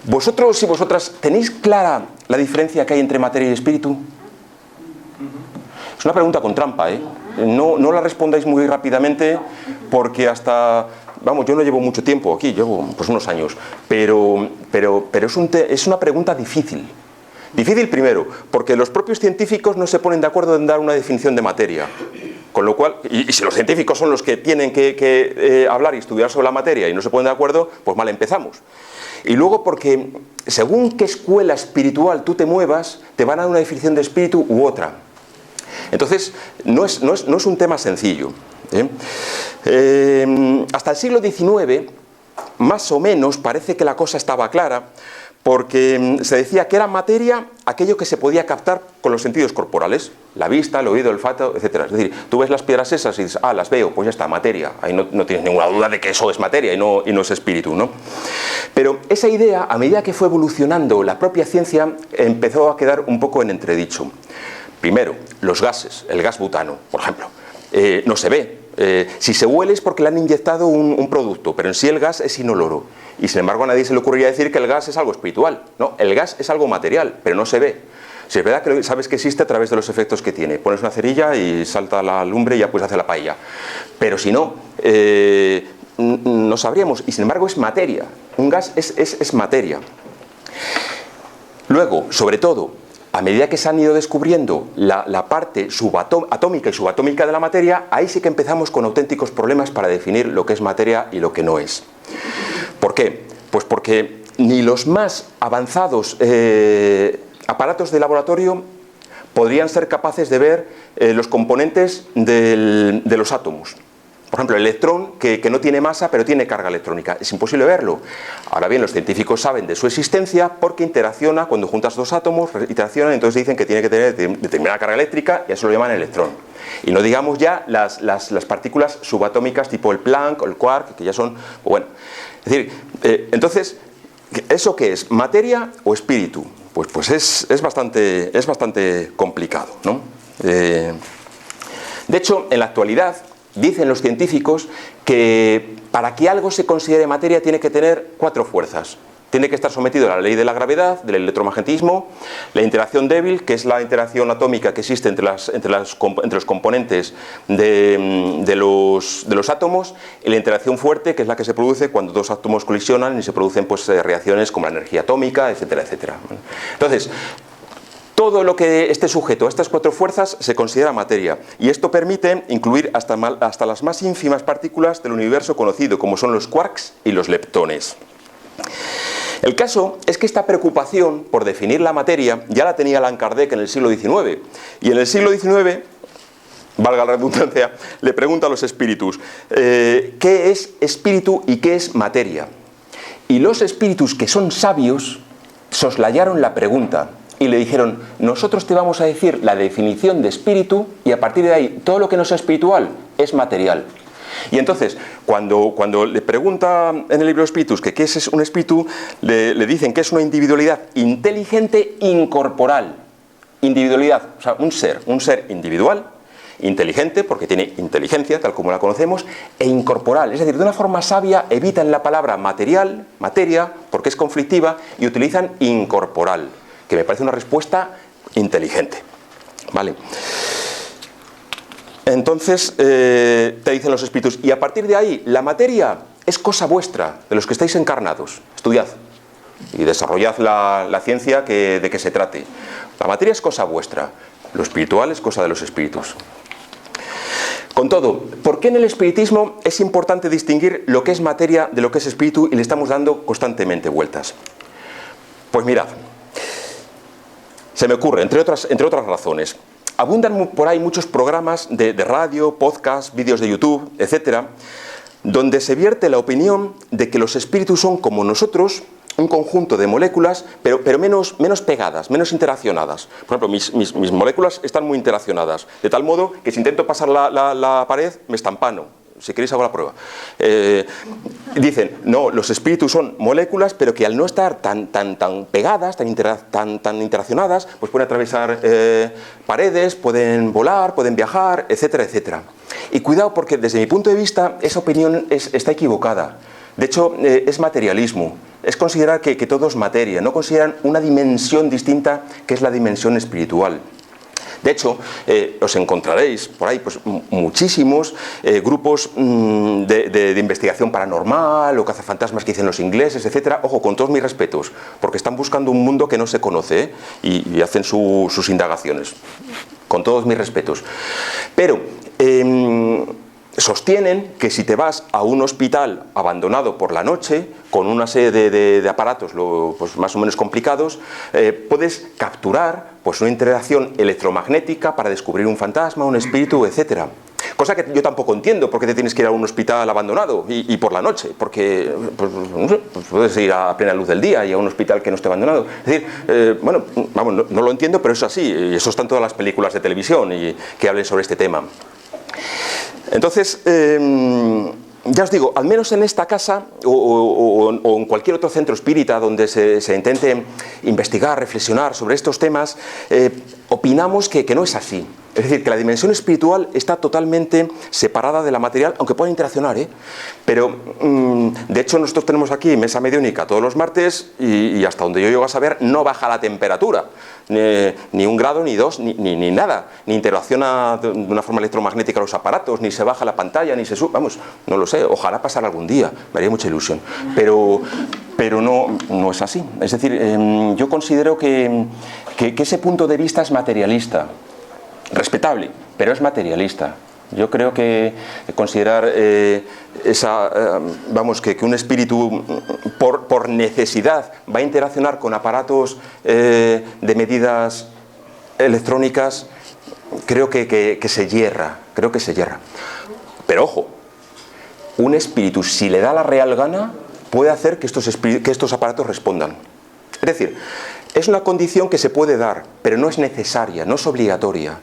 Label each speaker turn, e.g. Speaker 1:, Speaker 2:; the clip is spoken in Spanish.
Speaker 1: ¿Vosotros y vosotras tenéis clara la diferencia que hay entre materia y espíritu? Es una pregunta con trampa, ¿eh? No la respondáis muy rápidamente porque hasta... Vamos, yo no llevo mucho tiempo aquí, llevo pues unos años, pero es una pregunta difícil. Difícil primero, porque los propios científicos no se ponen de acuerdo en dar una definición de materia. Con lo cual, y si los científicos son los que tienen que hablar y estudiar sobre la materia y no se ponen de acuerdo, pues mal empezamos. Y luego porque según qué escuela espiritual tú te muevas, te van a dar una definición de espíritu u otra. Entonces, no es un tema sencillo, ¿eh? Hasta el siglo XIX, más o menos, parece que la cosa estaba clara, porque se decía que era materia aquello que se podía captar con los sentidos corporales, la vista, el oído, el olfato, etc. Es decir, tú ves las piedras esas y dices, ah, las veo, pues ya está, materia. Ahí no tienes ninguna duda de que eso es materia y no es espíritu, ¿no? Pero esa idea, a medida que fue evolucionando la propia ciencia, empezó a quedar un poco en entredicho. Primero, los gases, el gas butano, por ejemplo, no se ve. Si se huele es porque le han inyectado un producto, pero en sí el gas es inoloro. Y sin embargo a nadie se le ocurriría decir que el gas es algo espiritual. No, el gas es algo material, pero no se ve. Si es verdad que sabes que existe a través de los efectos que tiene. Pones una cerilla y salta la lumbre y ya puedes hacer la paella. Pero si no, no sabríamos. Y sin embargo es materia. Un gas es materia. Luego, sobre todo, a medida que se han ido descubriendo la parte subatómica y subatómica de la materia, ahí sí que empezamos con auténticos problemas para definir lo que es materia y lo que no es. ¿Por qué? Pues porque ni los más avanzados aparatos de laboratorio podrían ser capaces de ver los componentes de los átomos. Por ejemplo, el electrón, que no tiene masa, pero tiene carga electrónica. Es imposible verlo. Ahora bien, los científicos saben de su existencia porque interacciona, cuando juntas dos átomos, interaccionan, entonces dicen que tiene que tener determinada carga eléctrica y eso lo llaman electrón. Y no digamos ya las partículas subatómicas tipo el Planck o el quark, que ya son... Bueno, es decir, entonces, ¿eso qué es? ¿Materia o espíritu? Pues es bastante complicado, ¿no? De hecho, en la actualidad, dicen los científicos que para que algo se considere materia tiene que tener 4 fuerzas. Tiene que estar sometido a la ley de la gravedad, del electromagnetismo, la interacción débil, que es la interacción atómica que existe entre los componentes de los átomos, y la interacción fuerte, que es la que se produce cuando dos átomos colisionan y se producen pues, reacciones como la energía atómica, etcétera, etcétera. Entonces, todo lo que esté sujeto a estas 4 fuerzas se considera materia, y esto permite incluir hasta las más ínfimas partículas del universo conocido, como son los quarks y los leptones. El caso es que esta preocupación por definir la materia ya la tenía Allan Kardec en el siglo XIX, y en el siglo XIX, valga la redundancia, le pregunta a los espíritus, ¿qué es espíritu y qué es materia? Y los espíritus, que son sabios, soslayaron la pregunta y le dijeron, nosotros te vamos a decir la definición de espíritu y a partir de ahí todo lo que no sea espiritual es material. Y entonces, cuando le pregunta en el libro de Espíritus que qué es un espíritu, le dicen que es una individualidad inteligente incorporal. Individualidad, o sea, un ser individual, inteligente, porque tiene inteligencia, tal como la conocemos, e incorporal. Es decir, de una forma sabia evitan la palabra material, materia, porque es conflictiva, y utilizan incorporal, que me parece una respuesta inteligente. ¿Vale? Entonces, te dicen los espíritus, y a partir de ahí, la materia es cosa vuestra, de los que estáis encarnados. Estudiad y desarrollad la ciencia de que se trate. La materia es cosa vuestra, lo espiritual es cosa de los espíritus. Con todo, ¿por qué en el espiritismo es importante distinguir lo que es materia de lo que es espíritu y le estamos dando constantemente vueltas? Pues mirad, se me ocurre, entre otras razones, abundan por ahí muchos programas de radio, podcast, vídeos de YouTube, etcétera, donde se vierte la opinión de que los espíritus son como nosotros, un conjunto de moléculas, pero menos pegadas, menos interaccionadas. Por ejemplo, mis moléculas están muy interaccionadas, de tal modo que si intento pasar la pared, me estampano. Si queréis hago la prueba. Dicen, no, los espíritus son moléculas, pero que al no estar tan pegadas, tan interaccionadas, pues pueden atravesar paredes, pueden volar, pueden viajar, etcétera, etcétera. Y cuidado porque desde mi punto de vista esa opinión está equivocada. De hecho, es materialismo. Es considerar que todo es materia, no consideran una dimensión distinta que es la dimensión espiritual. De hecho, os encontraréis por ahí pues, muchísimos grupos de investigación paranormal o cazafantasmas que dicen los ingleses, etcétera. Ojo, con todos mis respetos, porque están buscando un mundo que no se conoce, y hacen sus indagaciones. Con todos mis respetos. Pero sostienen que si te vas a un hospital abandonado por la noche, con una serie de aparatos pues más o menos complicados, puedes capturar pues una interacción electromagnética para descubrir un fantasma, un espíritu, etc. Cosa que yo tampoco entiendo, por qué te tienes que ir a un hospital abandonado y por la noche, porque pues, no sé, pues puedes ir a plena luz del día y a un hospital que no esté abandonado. Es decir, bueno, vamos, no lo entiendo, pero es así, y eso está en todas las películas de televisión y que hablen sobre este tema. Entonces, ya os digo, al menos en esta casa o en cualquier otro centro espírita donde se intente investigar, reflexionar sobre estos temas, opinamos que no es así. Es decir, que la dimensión espiritual está totalmente separada de la material, aunque puedan interaccionar, pero de hecho nosotros tenemos aquí mesa mediúnica todos los martes y hasta donde yo llego a saber no baja la temperatura, ni 1 grado, ni 2, ni nada, ni interacciona de una forma electromagnética los aparatos, ni se baja la pantalla, ni se sube, vamos, no lo sé, ojalá pasara algún día, me haría mucha ilusión, pero no es así. Es decir, yo considero que ese punto de vista es materialista. Respetable, pero es materialista. Yo creo que considerar vamos, que un espíritu por necesidad va a interaccionar con aparatos de medidas electrónicas, creo que se yerra, Pero ojo, un espíritu, si le da la real gana, puede hacer que estos aparatos respondan. Es decir, es una condición que se puede dar, pero no es necesaria, no es obligatoria.